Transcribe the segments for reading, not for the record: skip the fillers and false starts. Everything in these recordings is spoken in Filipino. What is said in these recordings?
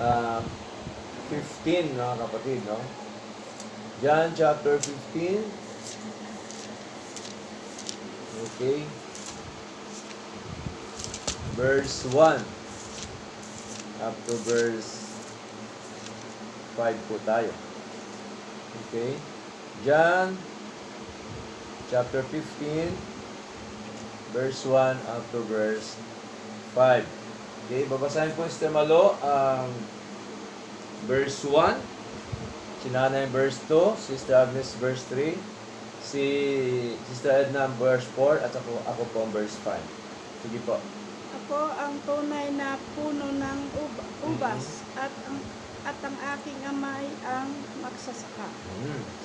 ah, 15, mga kapatid, no? John chapter 15. Okay. Verse 1 up to verse 5 po tayo. Okay. John chapter 15 verse 1 up to verse 5. Okay, babasahin po si Malo ang verse 1, si Nanay verse 2, Sister Agnes verse 3, si Sister Edna verse 4, at ako po ang verse 5. Sige po. Ako ang tunay na puno ng ubas at ang aking amay ang magsasaka.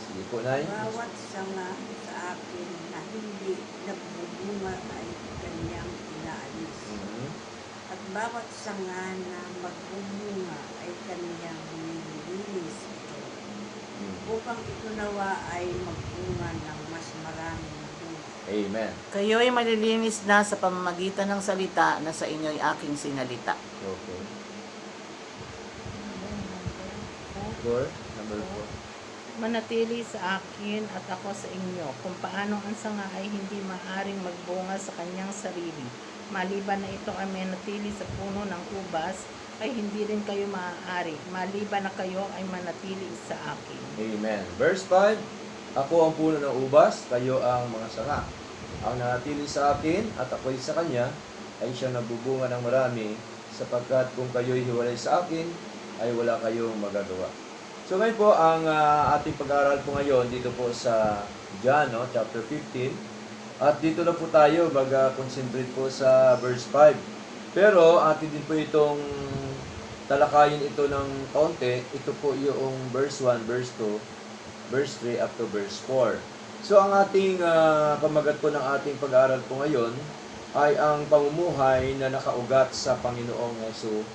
Sige po, Nay. Bawat sanga sa akin na hindi nagbubunga ay kanyang inaalis. At bawat sanga na magbubunga ay kanyang nililinis ito. Upang ito nawa ay magbunga ng mas maraming bunga. Amen. Kayo'y malilinis na sa pamamagitan ng salita na sa inyo'y aking sinalita. Okay. Number 4. Manatili sa akin at ako sa inyo, kung paano ang sanga ay hindi maaring magbunga sa kanyang sarili. Maliban na ito ay manatili sa puno ng ubas, ay hindi rin kayo maaari. Maliban na kayo ay manatili sa akin. Amen. Verse 5, ako ang puno ng ubas, kayo ang mga sanga. Ang nanatili sa akin at ako'y sa kanya, ay siyang nagbubunga ng marami, sapagkat kung kayo'y hiwalay sa akin, ay wala kayong magagawa. So ngayon po, ang ating pag-aaral po ngayon, dito po sa John, no, chapter 15. At dito na po tayo, mag-concentrate po sa verse 5. Pero atin din po itong talakayin ito ng kaunti. Ito po yung verse 1, verse 2, verse 3, up to verse 4. So ang ating pamagat po ng ating pag-aaral po ngayon ay ang pamumuhay na nakaugat sa Panginoong Hesus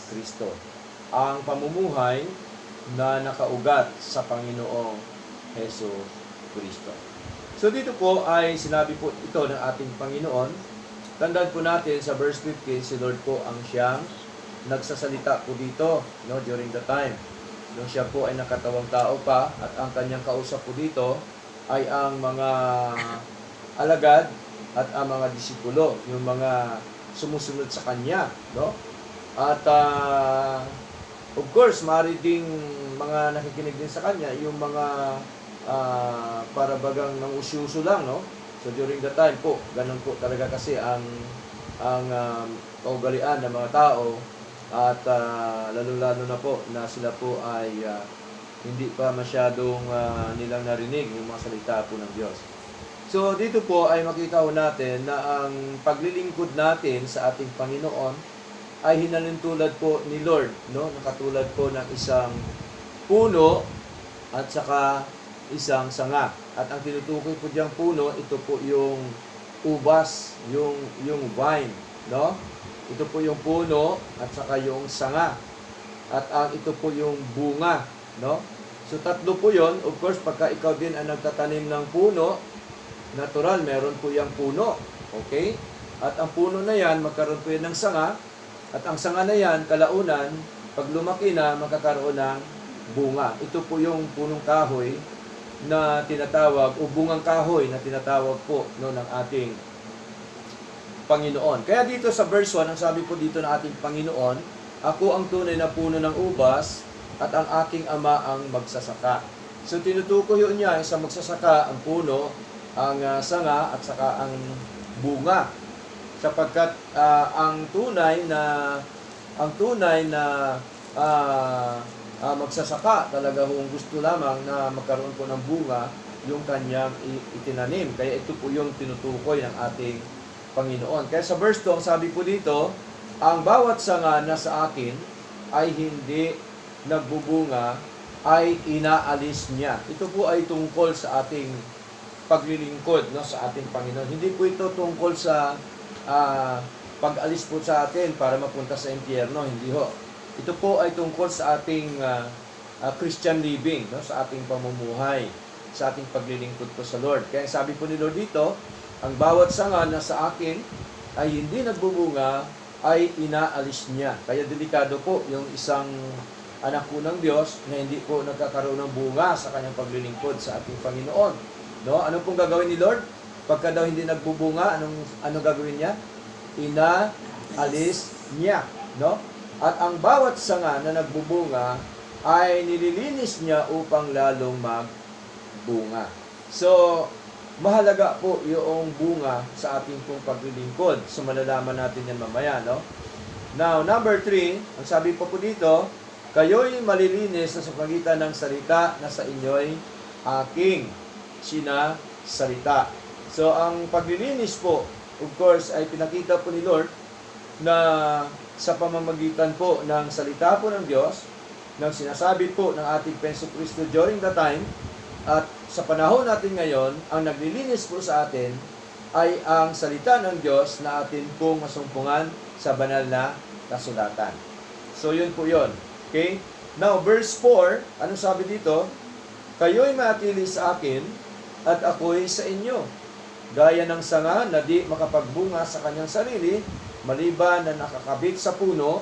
Kristo. Ang pamumuhay na nakaugat sa Panginoong Hesus Kristo. So dito po ay sinabi po ito ng ating Panginoon. Tandaan po natin sa verse 15, si Lord po ang siyang nagsasalita po dito, no, during the time nung siya po ay nakatawang tao pa, at ang kanyang kausap po dito ay ang mga alagad at ang mga disipulo, yung mga sumusunod sa kanya, no? At of course, maaari ding mga nakikinig din sa kanya, yung mga para bagang nangusyuso lang, no? So during the time po, ganun po talaga kasi ang kaugalian ng mga tao, at lalo-lalo na po na sila po ay hindi pa masyadong nilang narinig yung mga salita po ng Diyos. So dito po ay makita ho natin na ang paglilingkod natin sa ating Panginoon ay hinalintulad po ni Lord, no? Nakatulad po ng isang puno at saka isang sanga. At ang tinutukoy po diyang puno, ito po yung ubas, yung vine, no? Ito po yung puno at saka yung sanga. At ito po yung bunga, no? So tatlo po yon. Of course, pagka ikaw din ang nagtatanim ng puno, natural, meron po yung puno. Okay? At ang puno na yan, magkaroon po yan ng sanga. At ang sanga na yan, kalaunan, pag lumaki na, magkakaroon ng bunga. Ito po yung punong kahoy na tinatawag, o bungang kahoy na tinatawag po, no, ng ating Panginoon. Kaya dito sa verse 1, ang sabi po dito ng ating Panginoon, ako ang tunay na puno ng ubas, at ang aking ama ang magsasaka. So tinutukoy yun niya sa magsasaka, ang puno, ang sanga, at saka ang bunga. Sapagkat ang tunay na magsasaka, talaga kung gusto lamang na magkaroon po ng bunga yung kanyang itinanim. Kaya ito po yung tinutukoy ng ating Panginoon. Kaya sa verse 2, ang sabi po dito, ang bawat sanga na sa akin ay hindi nagbubunga, ay inaalis niya. Ito po ay tungkol sa ating paglilingkod, no, sa ating Panginoon. Hindi po ito tungkol sa pag-alis po sa atin para mapunta sa impyerno. Hindi ho. Ito po ay tungkol sa ating Christian living, no, sa ating pamumuhay, sa ating paglilingkod po sa Lord. Kaya sabi po ni Lord dito, ang bawat sanga na sa akin ay hindi nagbubunga, ay inaalis niya. Kaya delikado po yung isang anak po ng Diyos na hindi po nagkakaroon ng bunga sa kanyang paglilingkod sa ating Panginoon. No? Ano pong gagawin ni Lord? Pagka daw hindi nagbubunga, ano gagawin niya? Inaalis niya. No? At ang bawat sanga na nagbubunga ay nililinis niya upang lalong magbunga. So, mahalaga po yung bunga sa ating pong paglilingkod. So, malalaman natin yan mamaya, no? Now, number 3, ang sabi po dito, kayo'y malilinis sa pagitan ng salita na sa inyo'y aking sinasalita. So, ang paglilinis po, of course, ay pinakita po ni Lord na sa pamamagitan po ng salita po ng Diyos, ng sinasabi po ng ating Penso Cristo during the time, at sa panahon natin ngayon, ang naglilinis po sa atin ay ang salita ng Diyos na atin pong masumpungan sa banal na kasulatan. So, yun po yun. Okay? Now, verse 4, anong sabi dito? Kayo'y manatili sa akin at ako'y sa inyo. Gaya ng sanga na di makapagbunga sa kanyang sarili, maliban na nakakabit sa puno,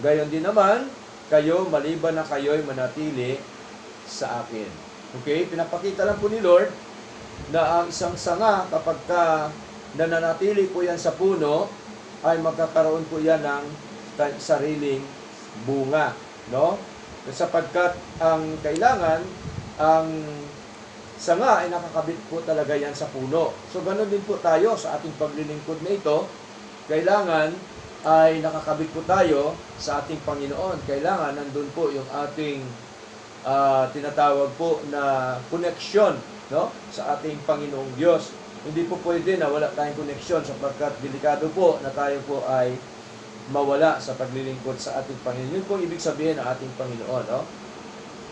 gayon din naman, kayo maliban na kayo'y manatili sa akin. Okay? Pinapakita lang po ni Lord na ang isang sanga, kapag nananatili po yan sa puno, ay magkakaroon po yan ng sariling bunga. No? Sapagkat ang kailangan, ang sanga ay nakakabit po talaga yan sa puno. So, ganoon din po tayo sa ating paglilingkod na ito. Kailangan ay nakakabit po tayo sa ating Panginoon. Kailangan nandun po yung ating tinatawag po na connection, no, sa ating Panginoong Diyos. Hindi po pwede na wala tayong connection sapagkat delikado po na tayo po ay mawala sa paglilingkod sa ating Panginoon. Yun po ibig sabihin ng ating Panginoon. No?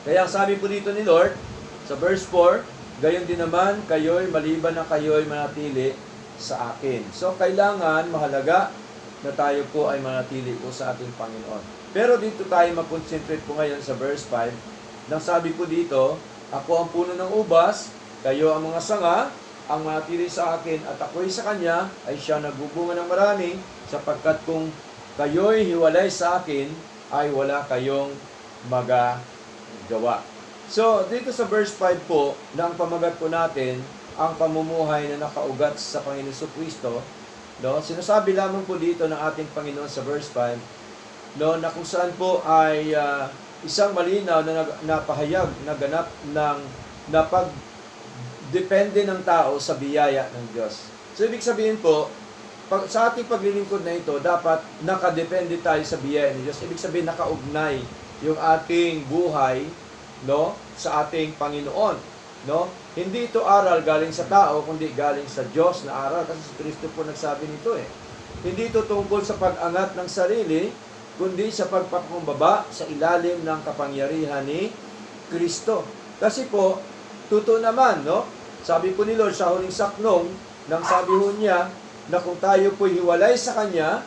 Kaya sabi po dito ni Lord, sa verse 4, gayon din naman, kayo'y maliban na kayo'y manatili sa akin. So, kailangan, mahalaga na tayo po ay manatili po sa ating Panginoon. Pero dito tayo mag-concentrate po ngayon sa verse 5, nang sabi po dito, ako ang puno ng ubas, kayo ang mga sanga, ang manatili sa akin at ako'y sa kanya, ay siya nagbubunga ng marami, sapagkat kung kayo'y hiwalay sa akin, ay wala kayong magagawa. So, dito sa verse 5 po, na ang pamagat po natin, ang pamumuhay na nakaugat sa Panginoon Kristo, no? Sinasabi lamang po dito ng ating Panginoon sa verse 5, no, na kung saan po ay isang malinaw na napahayag na ganap ng napag-depende ng tao sa biyaya ng Diyos. So, ibig sabihin po, sa ating paglilingkod na ito, dapat nakadepende tayo sa biyaya ng Diyos. Ibig sabihin, nakaugnay yung ating buhay, no, sa ating Panginoon, no? Hindi ito aral galing sa tao, kundi galing sa Diyos na aral, kasi si Kristo po nagsabi nito eh. Hindi ito tungkol sa pag-angat ng sarili, kundi sa pagpapakumbaba sa ilalim ng kapangyarihan ni Kristo. Kasi po, totoo naman, no? Sabi po ni Lord sa huling saknong, nang sabi ho niya na kung tayo po hiwalay sa Kanya,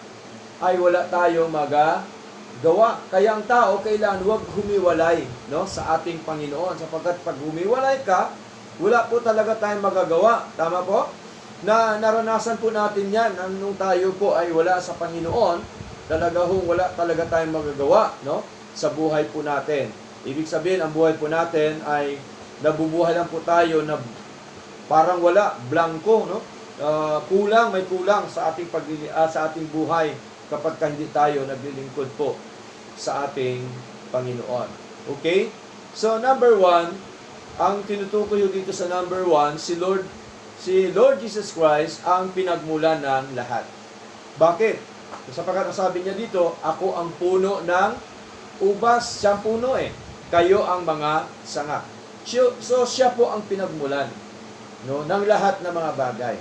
ay wala tayong magagawa. Kaya ang tao kailangan huwag humiwalay, no, sa ating Panginoon. Sapagkat pag humiwalay ka, wala po talaga tayong magagawa. Tama po? Na naranasan po natin yan nung tayo po ay wala sa Panginoon, talaga wala talaga tayong magagawa, no, sa buhay po natin. Ibig sabihin, ang buhay po natin ay nabubuhay lang po tayo na parang wala, blanco, no? May kulang sa ating sa ating buhay kapag hindi tayo naglilingkod po sa ating Panginoon. Okay? So, number 1, ang tinutukoy dito sa number 1, si Lord Jesus Christ ang pinagmulan ng lahat. Bakit? Sapagkat ang sabi niya dito, ako ang puno ng ubas. Siya ang puno eh. Kayo ang mga sanga. So, siya po ang pinagmulan, no, ng lahat ng mga bagay.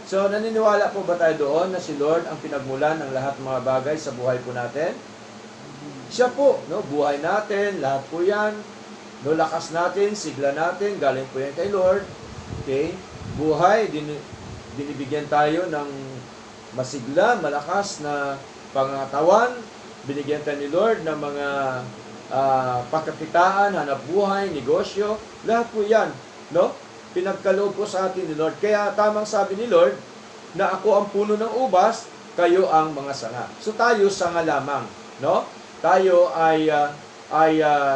So, naniniwala po ba tayo doon na si Lord ang pinagmulan ng lahat ng mga bagay sa buhay po natin? Siya po, no, buhay natin, lahat po yan, no, lakas natin, sigla natin, galing po yan kay Lord. Okay? Buhay, binibigyan tayo ng masigla, malakas na pangatawan, binigyan tayo ni Lord ng mga pagkakitaan, hanap buhay, negosyo, lahat po yan, no? Pinagkaloob po sa atin ni Lord. Kaya tamang sabi ni Lord na ako ang puno ng ubas, kayo ang mga sanga. So tayo sanga lamang, no? Tayo ay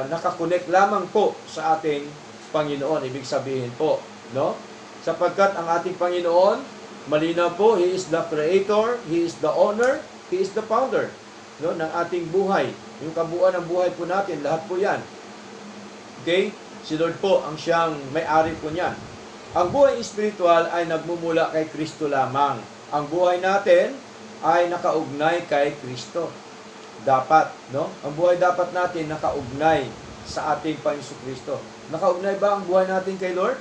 nakakonek lamang po sa ating Panginoon. Ibig sabihin po, no? Sapagkat ang ating Panginoon, malinaw po, He is the Creator, He is the owner, He is the founder, no, ng ating buhay. Yung kabuuan ng buhay po natin, lahat po yan. Okay? Si Lord po ang siyang may-ari po niyan. Ang buhay espiritual ay nagmumula kay Kristo lamang. Ang buhay natin ay nakaugnay kay Kristo. Dapat, no? Ang buhay dapat natin nakaugnay sa ating Panginoon Kristo. Nakaugnay ba ang buhay natin kay Lord?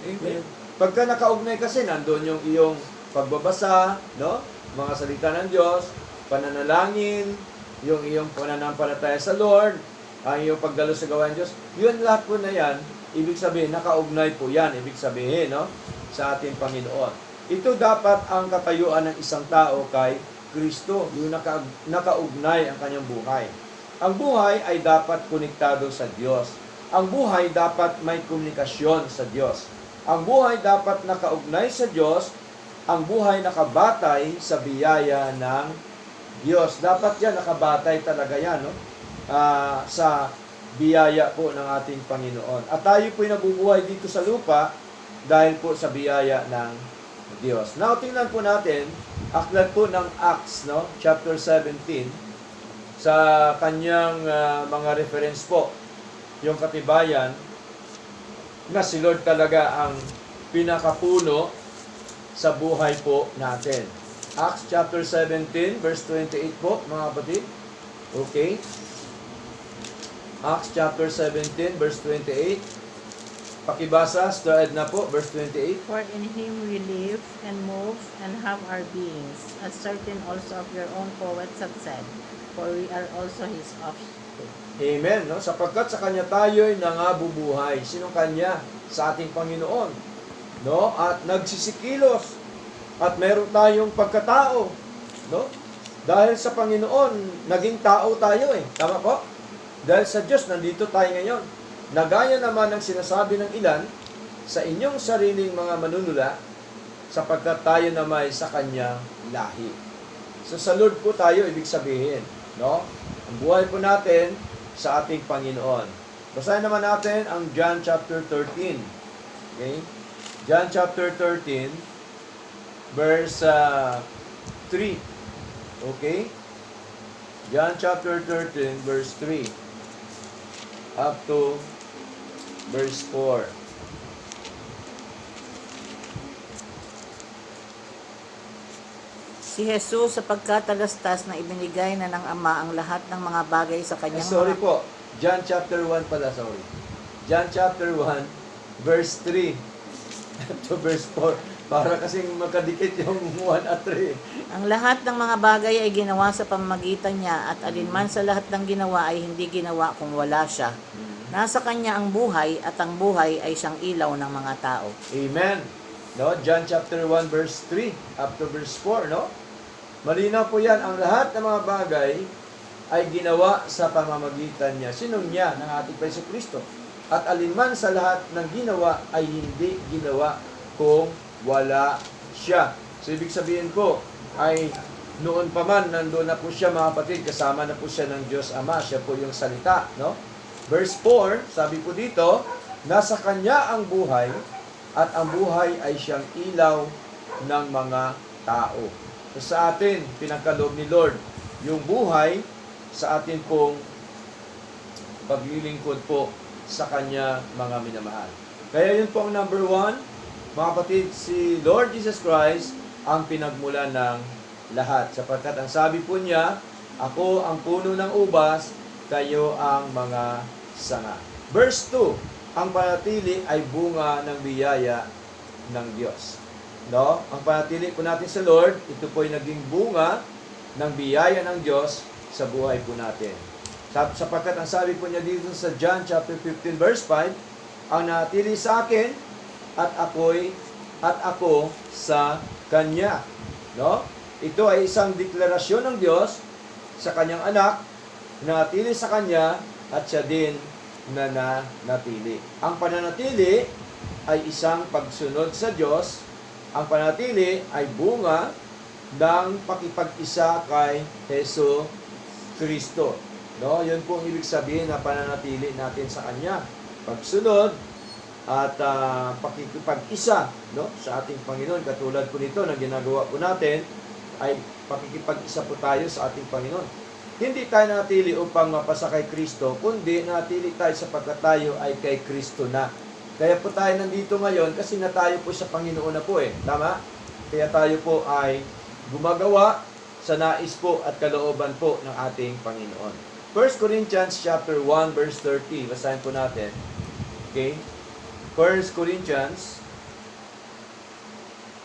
Amen. Pagka nakaugnay kasi, nandun yung iyong pagbabasa, no? Mga salita ng Diyos, pananalangin, yung iyong pananampalataya sa Lord, ang iyong pagdalo sa gawain ng Diyos. Yun lahat po na yan, ibig sabihin, nakaugnay po yan, ibig sabihin, no? Sa ating Panginoon. Ito dapat ang katayuan ng isang tao kay Kristo, yung nakaugnay ang kanyang buhay. Ang buhay ay dapat konektado sa Diyos. Ang buhay dapat may komunikasyon sa Diyos. Ang buhay dapat nakaugnay sa Diyos. Ang buhay nakabatay sa biyaya ng Diyos. Dapat yan, nakabatay talaga yan, no? Sa biyaya po ng ating Panginoon. At tayo po'y nabubuhay dito sa lupa dahil po sa biyaya ng Diyos. Now, tingnan po natin, aklat po ng Acts, no? Chapter 17, sa kanyang mga reference po, yung katibayan na si Lord talaga ang pinakapuno sa buhay po natin. Acts chapter 17, verse 28 po, mga kapatid. Okay? Acts chapter 17, verse 28. Pakibasa, started na po, verse 28. For in Him we live and move and have our beings, as certain also of your own poets have said, for we are also His offspring. Amen. No? Sapagkat sa Kanya tayo'y nangabubuhay. Sinong Kanya? Sa ating Panginoon. No? At nagsisikilos. At meron tayong pagkatao. No? Dahil sa Panginoon, naging tao tayo eh. Tama po? Dahil sa Diyos, nandito tayo ngayon. Nagaya naman ang sinasabi ng ilan sa inyong sariling mga manunula, sapagkat tayo na may sa Kanya lahi. So sa Lord po tayo, ibig sabihin. No? Ang buhay po natin sa ating Panginoon. Basahin naman natin ang John chapter 13. Okay? John chapter 13, verse 3. Okay? John chapter 13, verse 3. Up to verse 4. Si Jesus sa pagkatalastas na ibinigay na ng Ama ang lahat ng mga bagay sa kanyang Sorry mga... po. John chapter 1 pala, sorry. John chapter 1, verse 3 to verse 4. Para kasing magkadikit yung 1 at 3. Ang lahat ng mga bagay ay ginawa sa pamamagitan niya, at alinman sa lahat ng ginawa ay hindi ginawa kung wala siya. Nasa kanya ang buhay, at ang buhay ay siyang ilaw ng mga tao. Amen. No? John chapter 1, verse 3 up to verse 4, no? Malinaw po yan. Ang lahat ng mga bagay ay ginawa sa pamamagitan niya. Sinong niya? Ng ating Panginoon Kristo. At alinman sa lahat ng ginawa ay hindi ginawa kung wala siya. So, ibig sabihin ko, ay noon pa man, nandoon na po siya, mga kapatid, kasama na po siya ng Diyos Ama. Siya po yung salita, no? Verse 4, sabi po dito, nasa Kanya ang buhay, at ang buhay ay siyang ilaw ng mga tao. So, sa atin, pinagkaloob ni Lord, yung buhay sa atin pong paglilingkod po sa Kanya mga minamahal. Kaya yun po ang number 1, mga kapatid, si Lord Jesus Christ ang pinagmula ng lahat. Sapagkat ang sabi po niya, ako ang puno ng ubas, kayo ang mga sanga. Verse 2, ang panatili ay bunga ng biyaya ng Diyos. No? Ang panatili po natin sa Lord, ito po ay naging bunga ng biyaya ng Diyos sa buhay po natin. Sapagkat ang sabi po niya dito sa John chapter 15 verse 5, ang nanatili sa akin at ako sa Kanya. No? Ito ay isang deklarasyon ng Diyos sa Kanyang anak, nanatili sa Kanya at siya din na nanatili. Ang pananatili ay isang pagsunod sa Diyos. Ang pananatili ay bunga ng pakipag-isa kay Heso Kristo. No, yun po ang ibig sabihin na pananatili natin sa Kanya. Pagsunod at pakikipag-isa, no, sa ating Panginoon. Katulad po nito na ginagawa po natin ay pakikipag-isa po tayo sa ating Panginoon. Hindi tayo natili upang mapasa kay Kristo, kundi natili tayo sapagkat tayo ay kay Kristo na. Kaya po tayo nandito ngayon kasi na tayo po sa Panginoon na po Tama? Kaya tayo po ay gumagawa sa nais po at kalooban po ng ating Panginoon. 1 Corinthians chapter 1 verse 30. Basahin po natin. Okay? 1 Corinthians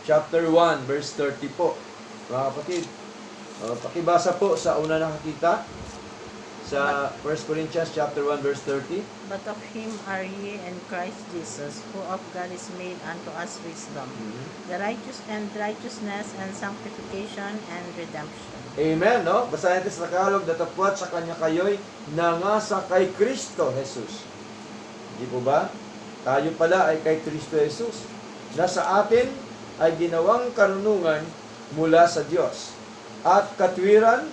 chapter 1 verse 30 po. Mga kapatid, pakibasa po sa una nakakita sa 1 Corinthians chapter 1 verse 30. But of him are ye in Christ Jesus, who of God is made unto us wisdom, the righteousness and sanctification and redemption. Amen, no? Basahin natin sa Tagalog, datapwat sa Kanya kayo'y nangasa kay Kristo Jesus. Hindi po ba? Tayo pala ay kay Kristo Jesus, na sa atin ay ginawang karunungan mula sa Diyos, at katwiran,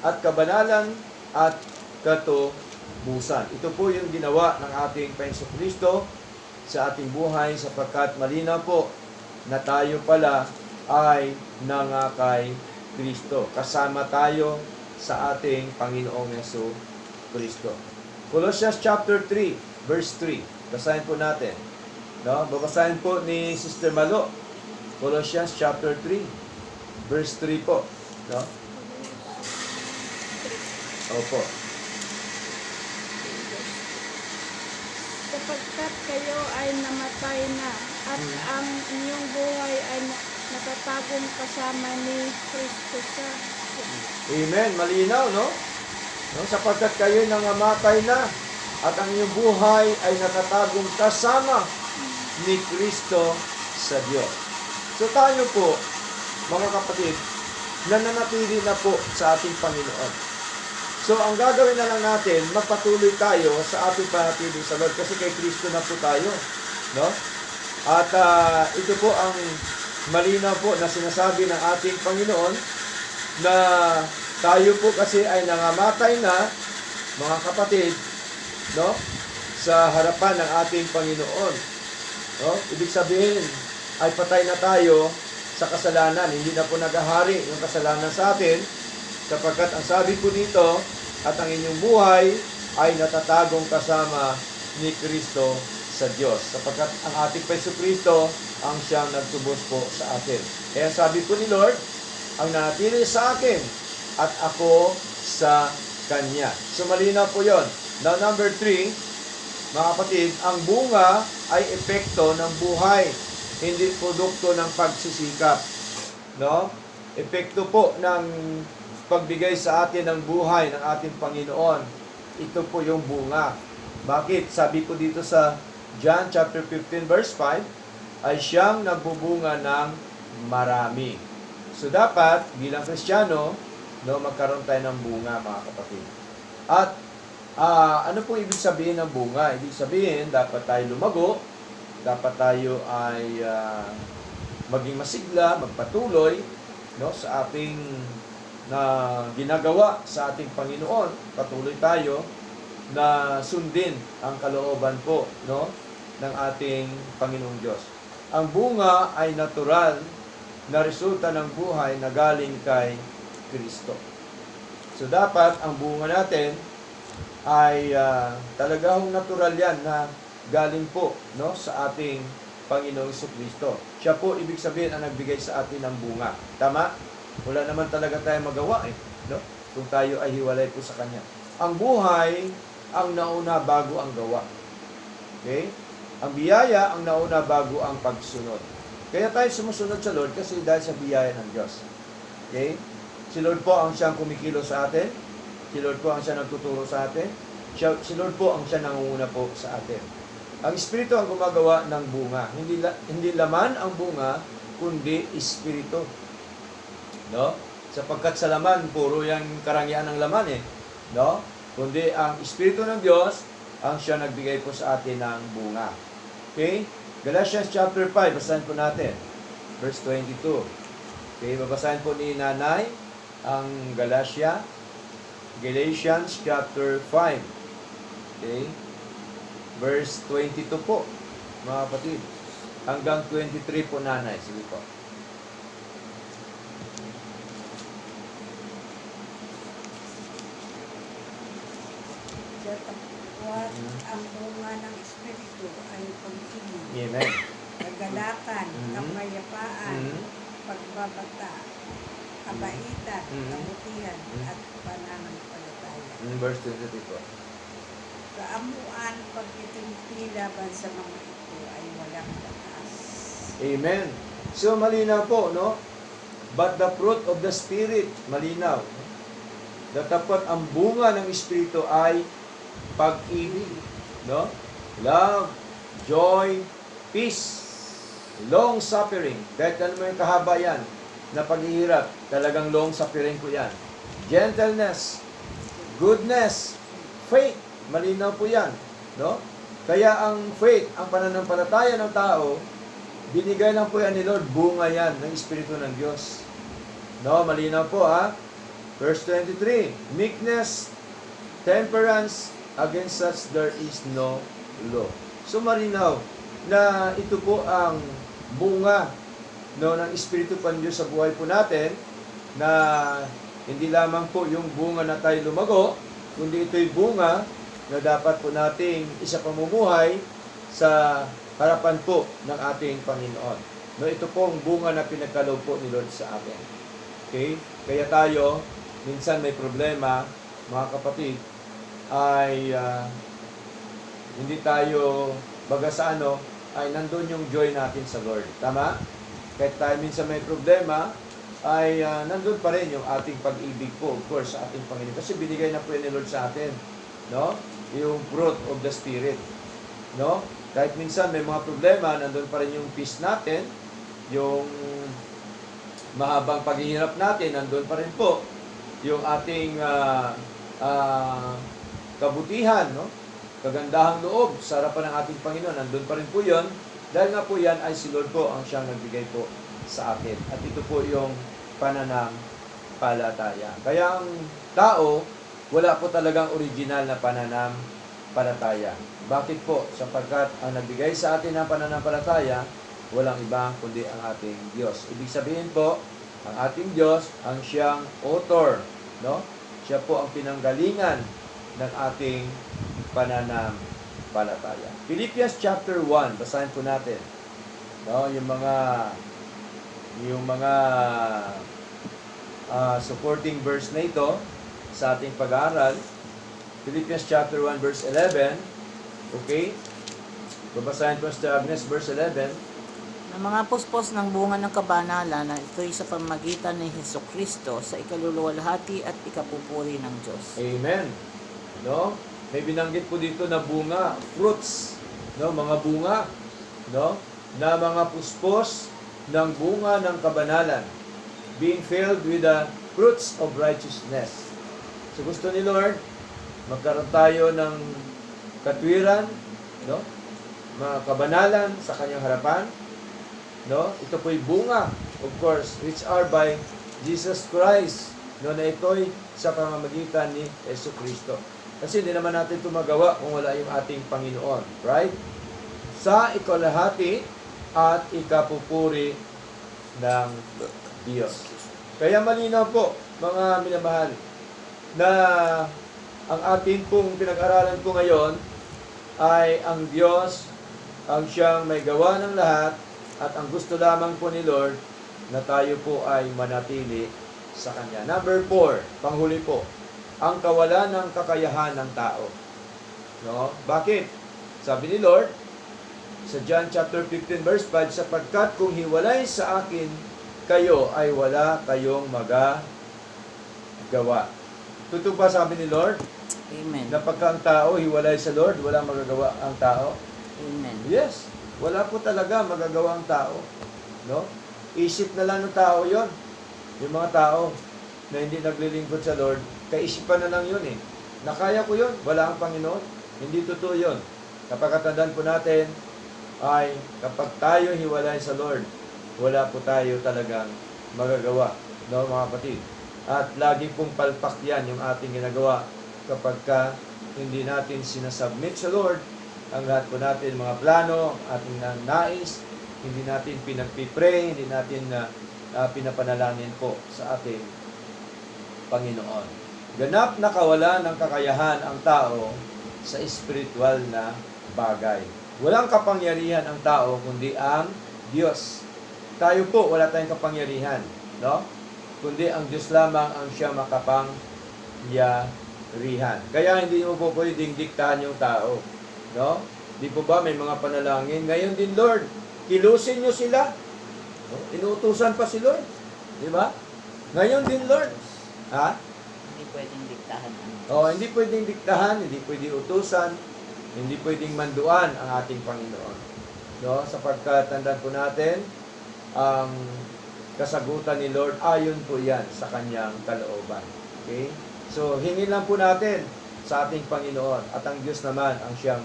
at kabanalan, at katubusan. Ito po yung ginawa ng ating Panginoon Kristo sa ating buhay, sapagkat malinaw po na tayo pala ay nangakay Kristo. Kasama tayo sa ating Panginoong Yesu Kristo. Colossians chapter 3, verse 3. Basahin po natin. No? Babasahin po ni Sister Malo. Colossians chapter 3, verse 3 po. No? Opo. Sapagkat kayo ay namatay na, at ang inyong buhay ay natatagong kasama ni Kristo sa Amen. Malinaw, no? Sapagkat kayo nangamatay na, at ang inyong buhay ay nakatagong kasama ni Kristo sa Diyos. So tayo po, mga kapatid, nananatili na po sa ating Panginoon. So ang gagawin na lang natin, magpatuloy tayo sa ating panatili sa Lord kasi kay Kristo na po tayo. No? At ito po ang malinaw po na sinasabi ng ating Panginoon na tayo po kasi ay nangamatay na, mga kapatid, no? Sa harapan ng ating Panginoon. No? Ibig sabihin ay patay na tayo sa kasalanan. Hindi na po naghahari yung kasalanan sa atin, sapagkat ang sabi po dito, at ang inyong buhay ay natatagong kasama ni Kristo sa Diyos. Sapagkat ang ating Panginoon Kristo ang siyang nagtubos po sa atin. Kaya sabi po ni Lord, ang nanatili sa akin at ako sa Kanya. So malinaw po yon. Now number 3, mga kapatid, ang bunga ay epekto ng buhay, hindi produkto ng pagsisikap. No? Epekto po ng pagbigay sa atin ng buhay ng ating Panginoon. Ito po yung bunga. Bakit? Sabi po dito sa John chapter 15 verse 5, ay siyang nagbubunga ng marami. So dapat, bilang Kristiyano, no, magkaroon tayo ng bunga, mga kapatid. At ano po ibig sabihin ng bunga? Ibig sabihin, dapat tayo lumago, dapat tayo ay maging masigla, magpatuloy, no, sa ating na ginagawa sa ating Panginoon. Patuloy tayo na sundin ang kalooban po, no, ng ating Panginoong Diyos. Ang bunga ay natural na resulta ng buhay na galing kay Kristo. So dapat ang bunga natin ay talagang natural yan na galing po, no, sa ating Panginoong Kristo. Siya po ibig sabihin ang nagbigay sa atin ng bunga. Tama? Wala naman talaga tayong magawa no? Kung tayo ay hiwalay po sa Kanya. Ang buhay ang nauna bago ang gawa. Okay? Ang biyaya ang nauna bago ang pagsunod. Kaya tayo sumusunod sa Lord kasi dahil sa biyaya ng Diyos. Okay? Si Lord po ang siyang kumikilos sa atin. Si Lord po ang siyang nagtuturo sa atin. Si Lord po ang siyang nangunguna po sa atin. Ang Espiritu ang gumagawa ng bunga. Hindi laman ang bunga, kundi Espiritu. No? Sapagkat sa laman, puro yung karangyaan ng laman no? Kundi ang Espiritu ng Diyos, ang siya nagbigay po sa atin ng bunga. Okay? Galatians chapter 5, basahin po natin. Verse 22. Okay, babasahin po ni Nanay ang Galatians chapter 5. Okay? Verse 22 po, mga kapatid. Hanggang 23 po, Nanay. Sige po. Datapwat ang bunga ng Espiritu ay pag-ibig, Amen. kagalakan, Mhm. kapayapaan, Mhm. pagbabata, kabaitan, Mhm. kabutihan, Mhm. at pananampalataya. Verse 23 po. Kaamuan pagtitimpi laban sa mga ito ay walang batas. Amen. So, malinaw po, no? But the fruit of the Spirit, malinaw. Datapwat ang bunga ng Espiritu ay pag-ibig, no? Love, joy, peace, long suffering. Kahit ano mo yung kahaba yan na paghihirap, talagang long suffering po yan. Gentleness, goodness, faith, malinaw po yan, no? Kaya ang faith, ang pananampalataya ng tao, binigay lang po yan ni Lord, bunga yan ng Espiritu ng Diyos. No, malinaw po ha. Verse 23, meekness, temperance, against such there is no law. So malinaw na ito po ang bunga, no, ng Espiritu ng Diyos sa buhay po natin, na hindi lamang po yung bunga na tayo lumago, kundi ito'y bunga na dapat po nating isa pamumuhay sa harapan po ng ating Panginoon. No, ito po ang bunga na pinagkaloob po ni Lord sa atin. Okay? Kaya tayo, minsan may problema, mga kapatid, ay hindi tayo baga sa ano, ay nandun yung joy natin sa Lord. Tama? Kahit tayo minsan may problema, ay nandun pa rin yung ating pag-ibig po, of course, sa ating Panginoon. Kasi binigay na po yun ni Lord sa atin. No? Yung fruit of the Spirit. No? Kahit minsan may mga problema, nandun pa rin yung peace natin, yung mahabang paghihirap natin, nandun pa rin po yung ating kabutihan, no? Kagandahang loob sa harapan ng ating Panginoon, nandun pa rin po yun, dahil nga po yan ay si Lord po ang siyang nagbigay po sa atin. At ito po yung pananampalataya. Kaya ang tao, wala po talagang original na pananampalataya. Bakit po? Sapagkat ang nagbigay sa atin ng pananampalataya, walang iba kundi ang ating Diyos. Ibig sabihin po, ang ating Diyos ang siyang author, no? Siya po ang pinanggalingan ng ating pananampalataya. Philippians chapter 1, basahin po natin. No, yung mga supporting verse na ito sa ating pag-aaral. Philippians chapter 1 verse 11. Okay? Babasahin po sa Agnes verse 11. Ng mga puspos ng bunga ng kabanalan na ito'y sa pamagitan ni Hesukristo sa ikaluluwalhati at ikapupuri ng Diyos. Amen. No? May binanggit po dito na bunga, fruits, no, mga bunga, no, na mga puspos ng bunga ng kabanalan, being filled with the fruits of righteousness. So gusto ni Lord, magkaroon tayo ng katwiran, no, mga kabanalan sa kanyang harapan, no? Ito po'y bunga, of course, which are by Jesus Christ, no, na ito'y sa pamamagitan ni Jesucristo. Kasi hindi naman natin ito magawa kung wala yung ating Panginoon. Right? Sa ikalahati at ikapupuri ng Diyos. Kaya malinaw po, mga minamahal, na ang ating pong pinag-aralan po ngayon ay ang Diyos, ang siyang may gawa ng lahat, at ang gusto lamang po ni Lord na tayo po ay manatili sa Kanya. Number 4, panghuli po, ang kawalan ng kakayahan ng tao. No? Bakit? Sabi ni Lord, sa John chapter 15 verse 5, sapagkat kung hiwalay sa akin kayo, ay wala kayong magagawa. Totoo ba sabi ni Lord? Amen. Na pagka ang tao hiwalay sa Lord, wala magagawa ang tao? Amen. Yes. Wala po talaga magagawa ang tao. No? Isip na lang ng tao yon. Yung mga tao na hindi naglilingkod sa Lord, kaisipan na lang yun eh. Nakaya ko yun, wala ang Panginoon. Hindi totoo yun. Napakatandaan po natin ay kapag tayo hiwalay sa Lord, wala po tayo talagang magagawa. No, mga kapatid? At lagi pong palpak yan yung ating ginagawa kapag ka hindi natin sinasubmit sa Lord ang lahat po natin mga plano, ating nais, hindi natin pinagpipray, hindi natin pinapanalangin po sa ating Panginoon. Ganap na kawalan ng kakayahan ang tao sa spiritual na bagay. Walang kapangyarihan ang tao kundi ang Diyos. Tayo po, wala tayong kapangyarihan, no? Kundi ang Diyos lamang ang siya makapangyarihan. Kaya hindi mo po pwedeng diktahan yung tao, no? Di po ba may mga panalangin? Ngayon din, Lord, kilusin nyo sila. No? Inuutusan pa si Lord. Di ba? Ngayon din, Lord. Ha? Hindi pwedeng diktahan. Hindi pwedeng diktahan, hindi pwedeng utusan, hindi pwedeng manduan ang ating Panginoon. No? Sapagkat tandaan po natin, ang kasagutan ni Lord, ayon po yan sa kanyang kalooban. Okay? So, hingin lang po natin sa ating Panginoon at ang Diyos naman ang siyang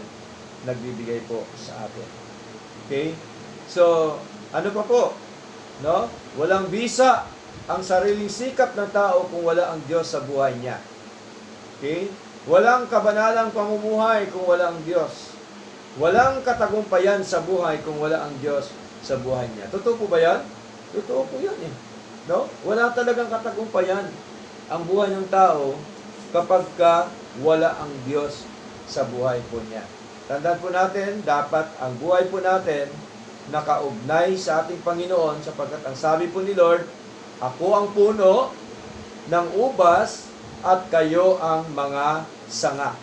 nagbibigay po sa atin. Okay? So, ano pa po? No? Walang bisa ang sariling sikap ng tao kung wala ang Diyos sa buhay niya. Okay? Walang kabanalang pamumuhay kung wala ang Diyos. Walang katagumpayan sa buhay kung wala ang Diyos sa buhay niya. Totoo po ba yan? Totoo po yan eh. No? Wala talagang katagumpayan ang buhay ng tao kapag wala ang Diyos sa buhay po niya. Tandaan po natin, dapat ang buhay po natin nakaugnay sa ating Panginoon sapagkat ang sabi po ni Lord, ako ang puno ng ubas at kayo ang mga sanga.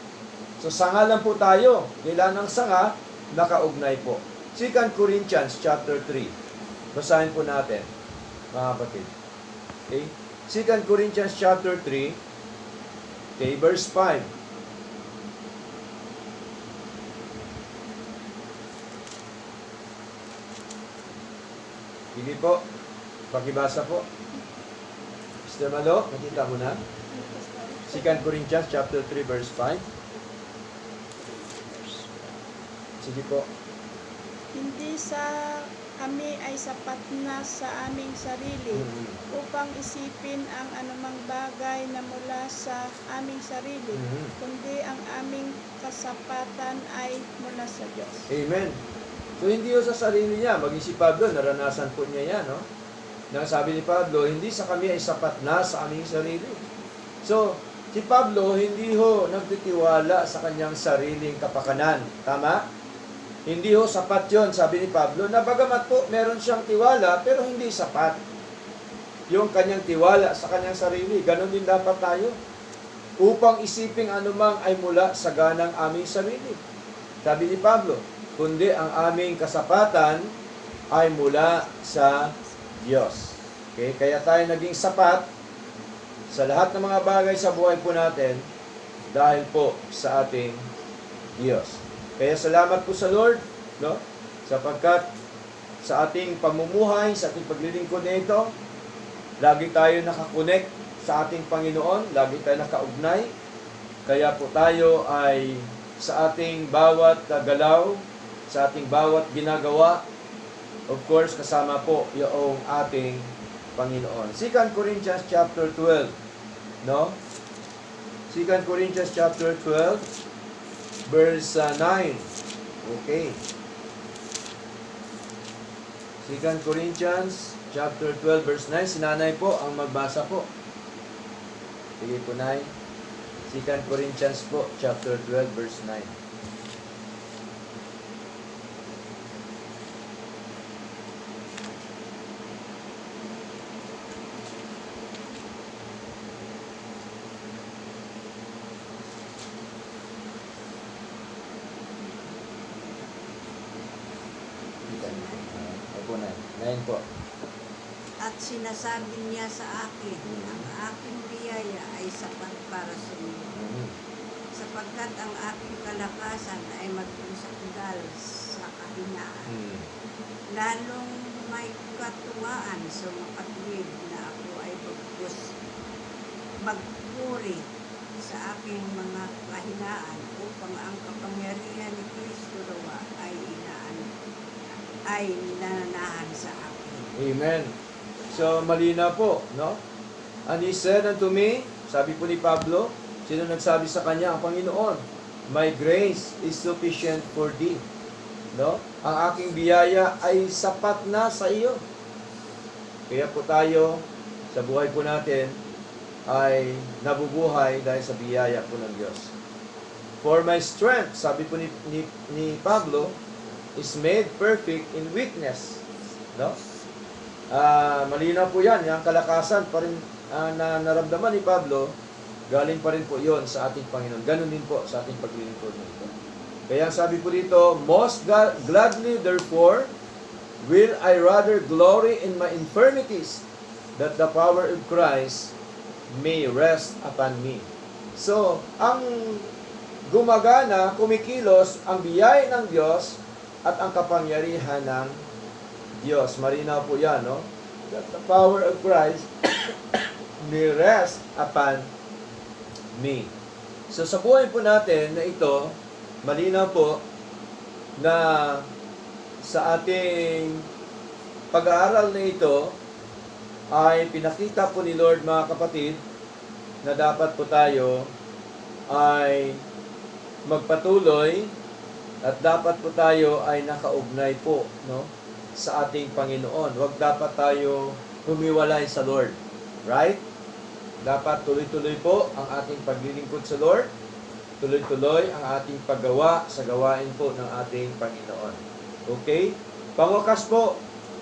So sanga lang po tayo. Kailan ang sanga? Nakaugnay po. 2 Corinthians chapter 3. Basahin po natin, mga kapatid. Okay? 2 Corinthians chapter 3, okay, verse 5. Sige po, pakibasa po. Mr. Malo, nakita mo na? 2 Corinthians chapter 3, verse 5. Sige po. Hindi sa kami ay sapat na sa aming sarili upang isipin ang anumang bagay na mula sa aming sarili, kundi ang aming kasapatan ay mula sa Diyos. Amen. So, hindi ho sa sarili niya. Maging si Pablo, naranasan po niya yan, no? Nang sabi ni Pablo, hindi sa kami ay sapat na sa aming sarili. So, si Pablo, hindi ho nagtitiwala sa kanyang sariling kapakanan. Tama? Hindi ho sapat yon, sabi ni Pablo, na bagamat po meron siyang tiwala, pero hindi sapat yung kanyang tiwala sa kanyang sarili. Ganon din dapat tayo. Upang isiping anumang ay mula sa ganang aming sarili. Sabi ni Pablo, kundi ang aming kasapatan ay mula sa Diyos. Okay? Kaya tayo naging sapat sa lahat ng mga bagay sa buhay po natin dahil po sa ating Diyos. Kaya salamat po sa Lord, no? Sapagkat sa ating pamumuhay, sa ating paglilingkod nito, lagi tayo nakakonect sa ating Panginoon, lagi tayo nakaugnay. Kaya po tayo ay sa ating bawat galaw, sa ating bawat ginagawa, of course, kasama po yung ating Panginoon. 2 Corinthians chapter 12, no? 2 Corinthians chapter 12, verse 9. Okay. 2 Corinthians chapter 12 verse 9. Si nanay po ang magbasa po. Sige po, Nay. 2 Corinthians po chapter 12 verse 9. Opo, Nay. 9 po. At sinasabi niya sa akin, ang aking biyaya ay sapat para sa iyo. Sapagkat ang aking kalakasan ay magpusakdal sa kahinaan. Lalong may katuwaan sa makatwid na ako ay magpuri sa aking mga kahinaan upang ang kapangyarihan ni Kristo raw ay nananahan sa akin. Amen. So, malina po, no? And he said unto me, sabi po ni Pablo, sino nagsabi sa kanya? Ang Panginoon, my grace is sufficient for thee. No? Ang aking biyaya ay sapat na sa iyo. Kaya po tayo, sa buhay po natin, ay nabubuhay dahil sa biyaya po ng Diyos. For my strength, sabi po ni Pablo, is made perfect in weakness. No? Malinaw po yan. Yung kalakasan pa rin na naramdaman ni Pablo, galing pa rin po yon sa ating Panginoon. Ganun din po sa ating paglilingkod nito. Kaya sabi po dito, most gladly therefore will I rather glory in my infirmities, that the power of Christ may rest upon me. So, ang gumagana, kumikilos, ang biyaya ng Diyos at ang kapangyarihan ng Diyos. Marinaw po yan, no? That the power of Christ may rest upon me. So, sa buhay po natin na ito, malinaw po na sa ating pag-aaral na ito ay pinakita po ni Lord, mga kapatid, na dapat po tayo ay magpatuloy at dapat po tayo ay nakaugnay po, no, sa ating Panginoon. Huwag dapat tayo humiwalay sa Lord. Right? Dapat tuloy-tuloy po ang ating paglilingkod sa Lord. Tuloy-tuloy ang ating paggawa sa gawain po ng ating Panginoon. Okay? Pangwakas po,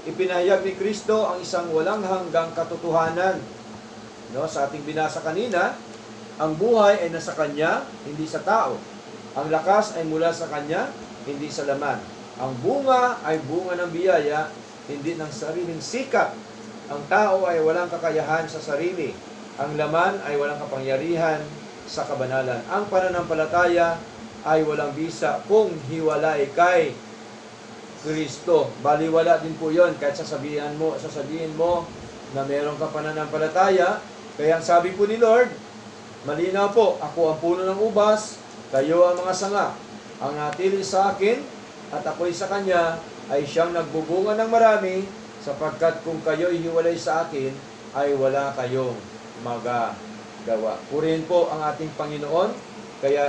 ipinahayag ni Kristo ang isang walang hanggang katotohanan. No, sa ating binasa kanina, ang buhay ay nasa Kanya, hindi sa tao. Ang lakas ay mula sa Kanya, hindi sa laman. Ang bunga ay bunga ng biyaya, hindi ng sariling sikap. Ang tao ay walang kakayahan sa sarili. Ang laman ay walang kapangyarihan sa kabanalan. Ang pananampalataya ay walang bisa kung hiwalay kay Kristo. Baliwala din po yon kahit sasabihin mo na meron ka pananampalataya. Kaya ang sabi po ni Lord, malinaw po, ako ang puno ng ubas, kayo ang mga sanga. Ang natili sa akin at ako'y sa Kanya ay siyang nagbubunga ng marami, sapagkat kung kayo'y hiwalay sa akin, ay wala kayong magagawa. Purihin po ang ating Panginoon. Kaya